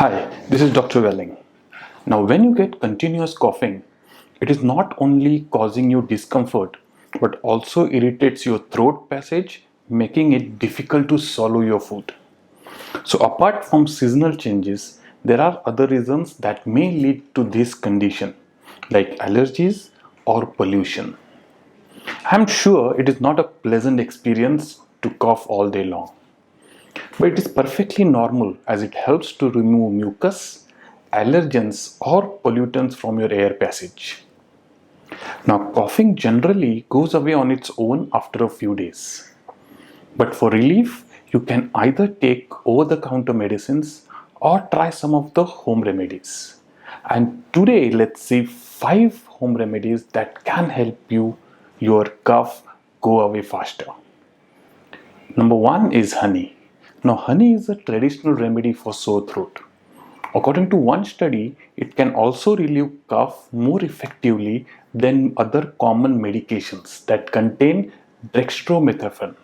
Hi, this is Dr. Welling. Now, when you get continuous coughing, it is not only causing you discomfort but also irritates your throat passage, making it difficult to swallow your food. So, apart from seasonal changes, there are other reasons that may lead to this condition, like allergies or pollution. I'm sure it is not a pleasant experience to cough all day long. But it is perfectly normal as it helps to remove mucus, allergens, or pollutants from your air passage. Now, coughing generally goes away on its own after a few days. But for relief, you can either take over the counter medicines or try some of the home remedies. And today, let's see 5 home remedies that can help your cough go away faster. Number 1 is honey. Now, honey is a traditional remedy for sore throat. According to one study, it can also relieve cough more effectively than other common medications that contain dextromethorphan.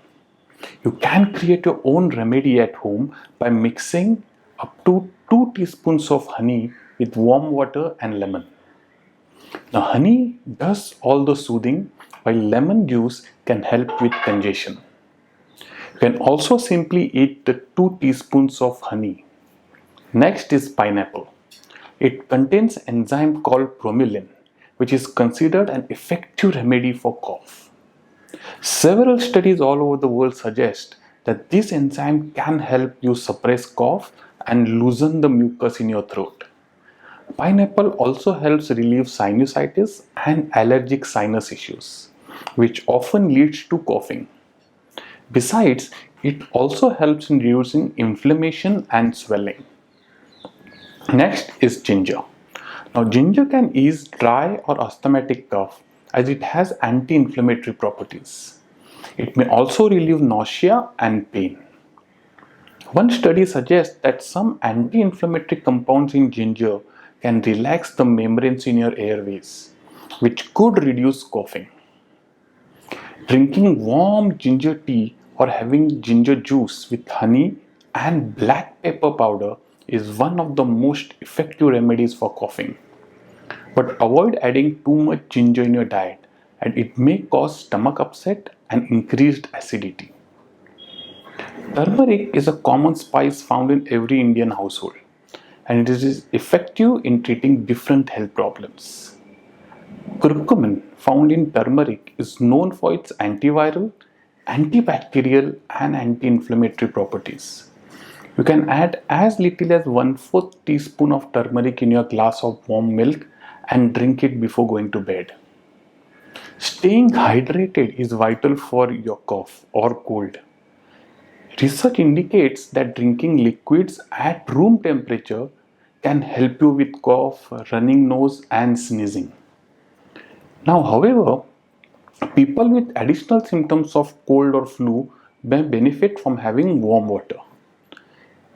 You can create your own remedy at home by mixing up to 2 teaspoons of honey with warm water and lemon. Now, honey does all the soothing, while lemon juice can help with congestion. You can also simply eat the 2 teaspoons of honey. Next is pineapple. It contains enzyme called bromelain, which is considered an effective remedy for cough. Several studies all over the world suggest that this enzyme can help you suppress cough and loosen the mucus in your throat. Pineapple also helps relieve sinusitis and allergic sinus issues, which often leads to coughing. Besides, it also helps in reducing inflammation and swelling. Next is ginger. Now, ginger can ease dry or asthmatic cough as it has anti-inflammatory properties. It may also relieve nausea and pain. One study suggests that some anti-inflammatory compounds in ginger can relax the membranes in your airways, which could reduce coughing. Drinking warm ginger tea or having ginger juice with honey and black pepper powder is one of the most effective remedies for coughing. But avoid adding too much ginger in your diet, and it may cause stomach upset and increased acidity. Turmeric is a common spice found in every Indian household, and it is effective in treating different health problems. Curcumin found in turmeric is known for its antiviral, antibacterial, and anti-inflammatory properties. You can add as little as 1/4 teaspoon of turmeric in your glass of warm milk and drink it before going to bed. Staying hydrated is vital for your cough or cold. Research indicates that drinking liquids at room temperature can help you with cough, running nose, and sneezing. Now, however, people with additional symptoms of cold or flu may benefit from having warm water.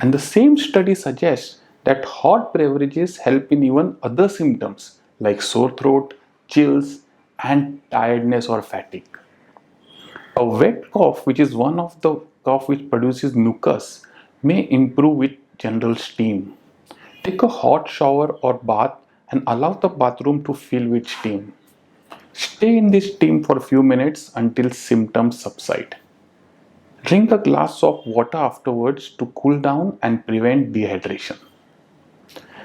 And the same study suggests that hot beverages help in even other symptoms like sore throat, chills, and tiredness or fatigue. A wet cough, which is one of the cough which produces mucus, may improve with gentle steam. Take a hot shower or bath and allow the bathroom to fill with steam. Stay in this steam for a few minutes until symptoms subside. Drink a glass of water afterwards to cool down and prevent dehydration.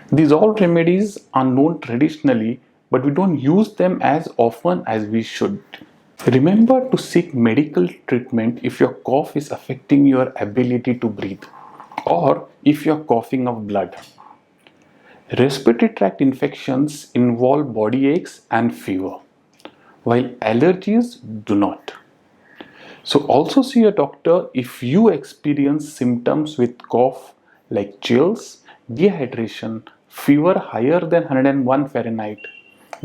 These all remedies are known traditionally, but we don't use them as often as we should. Remember to seek medical treatment if your cough is affecting your ability to breathe or if you're coughing up blood. Respiratory tract infections involve body aches and fever, while allergies do not. So also see a doctor if you experience symptoms with cough like chills, dehydration, fever higher than 101 Fahrenheit,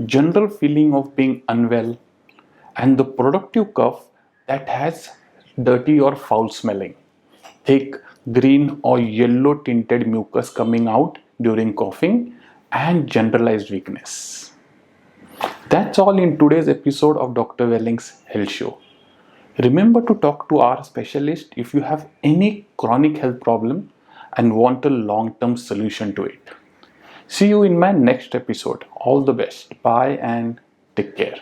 general feeling of being unwell, and the productive cough that has dirty or foul smelling, thick, green or yellow tinted mucus coming out during coughing, and generalized weakness. That's all in today's episode of Dr. Welling's Health Show. Remember to talk to our specialist if you have any chronic health problem, and want a long-term solution to it. See you in my next episode. All the best. Bye and take care.